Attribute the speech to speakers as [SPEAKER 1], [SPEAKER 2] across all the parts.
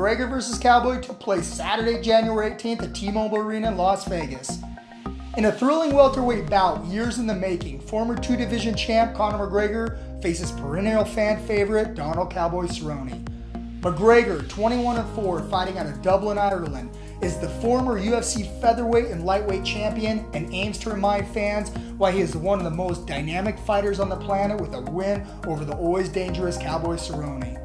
[SPEAKER 1] McGregor vs. Cowboy took place Saturday, January 18th at T-Mobile Arena in Las Vegas. In a thrilling welterweight bout, years in the making, former two-division champ Conor McGregor faces perennial fan favorite Donald Cowboy Cerrone. McGregor, 21-4, fighting out of Dublin, Ireland, is the former UFC featherweight and lightweight champion and aims to remind fans why he is one of the most dynamic fighters on the planet with a win over the always dangerous Cowboy Cerrone.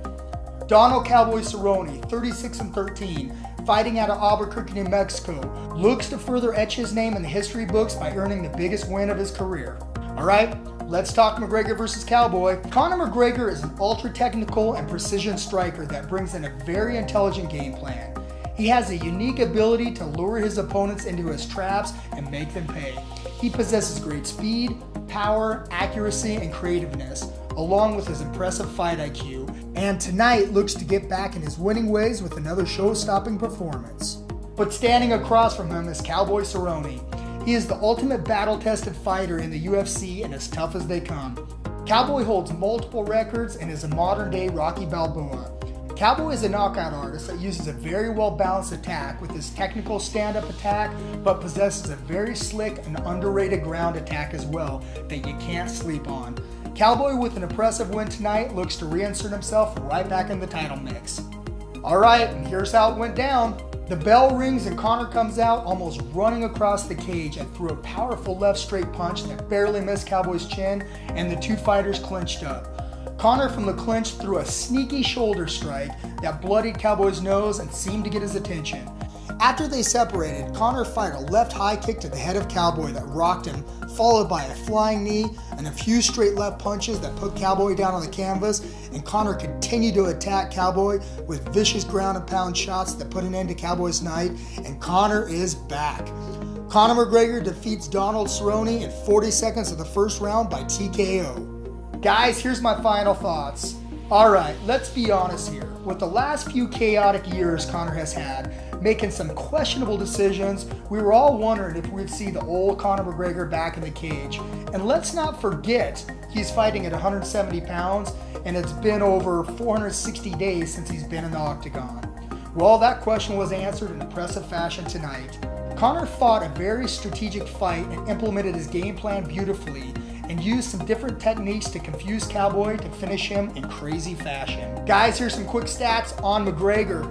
[SPEAKER 1] Donald Cowboy Cerrone, 36-13, fighting out of Albuquerque, New Mexico, looks to further etch his name in the history books by earning the biggest win of his career. Alright, let's talk McGregor vs. Cowboy. Conor McGregor is an ultra-technical and precision striker that brings in a very intelligent game plan. He has a unique ability to lure his opponents into his traps and make them pay. He possesses great speed, power, accuracy, and creativeness, along with his impressive fight IQ, and tonight looks to get back in his winning ways with another show-stopping performance. But standing across from him is Cowboy Cerrone. He is the ultimate battle-tested fighter in the UFC and as tough as they come. Cowboy holds multiple records and is a modern-day Rocky Balboa. Cowboy is a knockout artist that uses a very well-balanced attack with his technical stand-up attack, but possesses a very slick and underrated ground attack as well that you can't sleep on. Cowboy, with an impressive win tonight, looks to reinsert himself right back in the title mix. Alright, and here's how it went down. The bell rings and Conor comes out almost running across the cage and threw a powerful left straight punch that barely missed Cowboy's chin, and the two fighters clinched up. Conor from the clinch threw a sneaky shoulder strike that bloodied Cowboy's nose and seemed to get his attention. After they separated, Conor fired a left high kick to the head of Cowboy that rocked him, followed by a flying knee and a few straight left punches that put Cowboy down on the canvas, and Conor continued to attack Cowboy with vicious ground and pound shots that put an end to Cowboy's night, and Conor is back. Conor McGregor defeats Donald Cerrone in 40 seconds of the first round by TKO. Guys, here's my final thoughts. Alright, let's be honest here. With the last few chaotic years Conor has had, making some questionable decisions, we were all wondering if we'd see the old Conor McGregor back in the cage. And let's not forget, he's fighting at 170 pounds, and it's been over 460 days since he's been in the octagon. Well, that question was answered in impressive fashion tonight. Conor fought a very strategic fight and implemented his game plan beautifully, and used some different techniques to confuse Cowboy to finish him in crazy fashion. Guys, here's some quick stats on McGregor.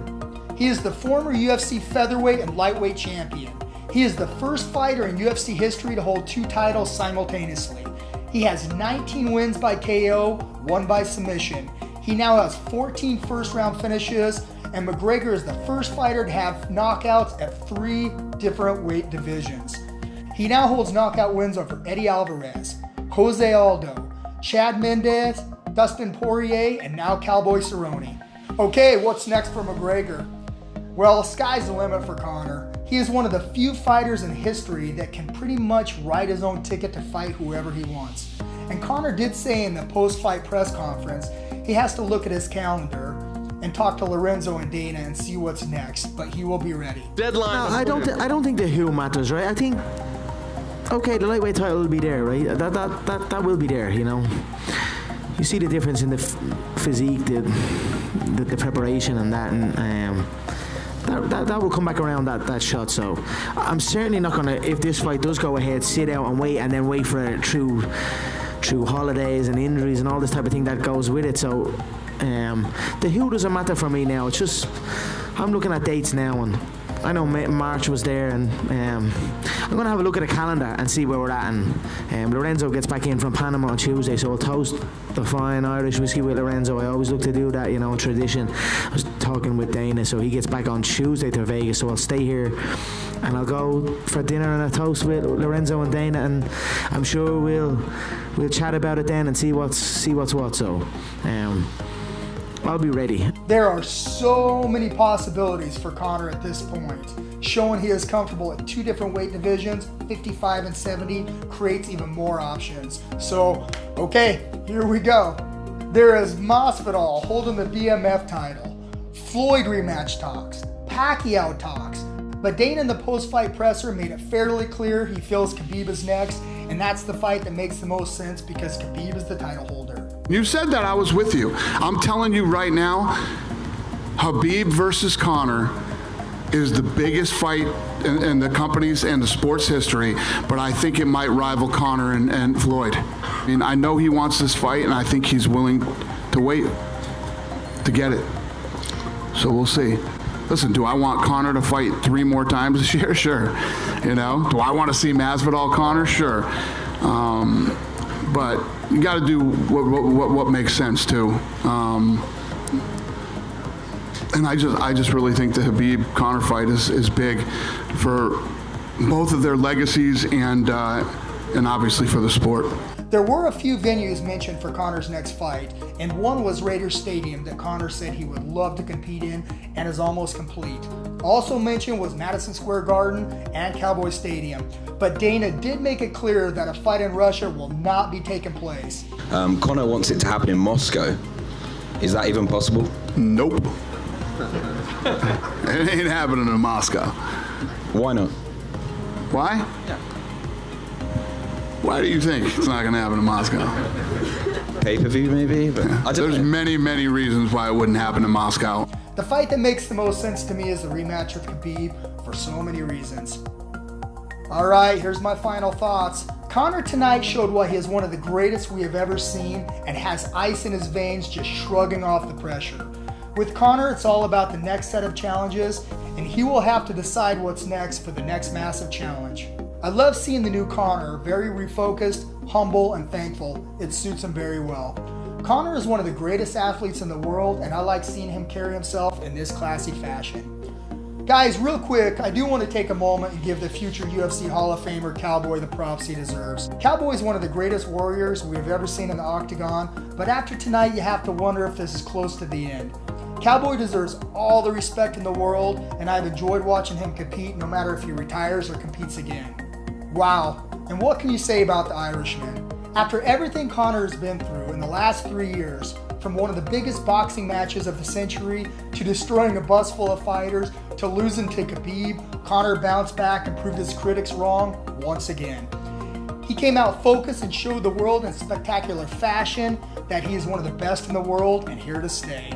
[SPEAKER 1] He is the former UFC featherweight and lightweight champion. He is the first fighter in UFC history to hold two titles simultaneously. He has 19 wins by KO, 1 by submission. He now has 14 first-round finishes, and McGregor is the first fighter to have knockouts at 3 different weight divisions. He now holds knockout wins over Eddie Alvarez, Jose Aldo, Chad Mendes, Dustin Poirier, and now Cowboy Cerrone. Okay, what's next for McGregor? Well, sky's the limit for Conor. He is one of the few fighters in history that can pretty much write his own ticket to fight whoever he wants. And Conor did say in the post-fight press conference he has to look at his calendar and talk to Lorenzo and Dana and see what's next, but he will be ready.
[SPEAKER 2] Deadline. No, I don't think the who matters, right? I think, okay, the lightweight title will be there, right? That will be there, you know. You see the difference in the physique, the preparation and that, and that will come back around that shot. So I'm certainly not gonna, if this fight does go ahead, sit out and wait, and then wait for it through holidays and injuries and all this type of thing that goes with it. So the who doesn't matter for me now. It's just I'm looking at dates now, and I know March was there, and I'm going to have a look at the calendar and see where we're at. And Lorenzo gets back in from Panama on Tuesday, so I'll toast the fine Irish whiskey with Lorenzo. I always look to do that, you know, tradition. I was talking with Dana, so he gets back on Tuesday to Vegas, so I'll stay here and I'll go for dinner and a toast with Lorenzo and Dana, and I'm sure we'll chat about it then and see what's what. So I'll be ready.
[SPEAKER 1] There are so many possibilities for Conor at this point. Showing he is comfortable at 2 different weight divisions, 55 and 70, creates even more options. So, okay, here we go. There is Masvidal holding the BMF title, Floyd rematch talks, Pacquiao talks, but Dana in the post-fight presser made it fairly clear he feels Khabib is next, and that's the fight that makes the most sense because Khabib is the title holder.
[SPEAKER 3] You said that, I was with you. I'm telling you right now, Khabib versus Conor is the biggest fight in the company's and the sports history, but I think it might rival Conor and Floyd. I mean, I know he wants this fight, and I think he's willing to wait to get it. So we'll see. Listen, do I want Conor to fight 3 more times this year? Sure. You know, do I want to see Masvidal Conor? Sure. But you got to do what makes sense too. And I just really think the Khabib-Conor fight is big for both of their legacies and obviously for the sport.
[SPEAKER 1] There were a few venues mentioned for Conor's next fight, and one was Raiders Stadium that Conor said he would love to compete in and is almost complete. Also mentioned was Madison Square Garden and Cowboy Stadium, but Dana did make it clear that a fight in Russia will not be taking place.
[SPEAKER 4] Conor wants it to happen in Moscow. Is that even possible?
[SPEAKER 3] Nope. It ain't happening in Moscow.
[SPEAKER 4] Why not?
[SPEAKER 3] Why?
[SPEAKER 4] Yeah.
[SPEAKER 3] Why do you think it's not going to happen in Moscow?
[SPEAKER 4] Pay-per-view maybe? But I don't
[SPEAKER 3] There's
[SPEAKER 4] know.
[SPEAKER 3] many reasons why it wouldn't happen in Moscow.
[SPEAKER 1] The fight that makes the most sense to me is the rematch with Khabib for so many reasons. Alright, here's my final thoughts. Conor tonight showed why he is one of the greatest we have ever seen and has ice in his veins just shrugging off the pressure. With Conor, it's all about the next set of challenges, and he will have to decide what's next for the next massive challenge. I love seeing the new Conor, very refocused, humble, and thankful. It suits him very well. Conor is one of the greatest athletes in the world, and I like seeing him carry himself in this classy fashion. Guys, real quick, I do want to take a moment and give the future UFC Hall of Famer Cowboy the props he deserves. Cowboy is one of the greatest warriors we have ever seen in the octagon, but after tonight you have to wonder if this is close to the end. Cowboy deserves all the respect in the world, and I've enjoyed watching him compete no matter if he retires or competes again. Wow, and what can you say about the Irishman? After everything Conor has been through in the last 3 years, from one of the biggest boxing matches of the century, to destroying a bus full of fighters, to losing to Khabib, Conor bounced back and proved his critics wrong once again. He came out focused and showed the world in spectacular fashion that he is one of the best in the world and here to stay.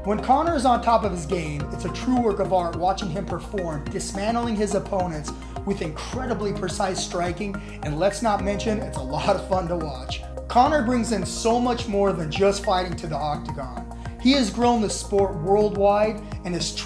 [SPEAKER 1] When Conor is on top of his game, it's a true work of art watching him perform, dismantling his opponents with incredibly precise striking, and let's not mention, it's a lot of fun to watch. Conor brings in so much more than just fighting to the octagon. He has grown the sport worldwide and is truly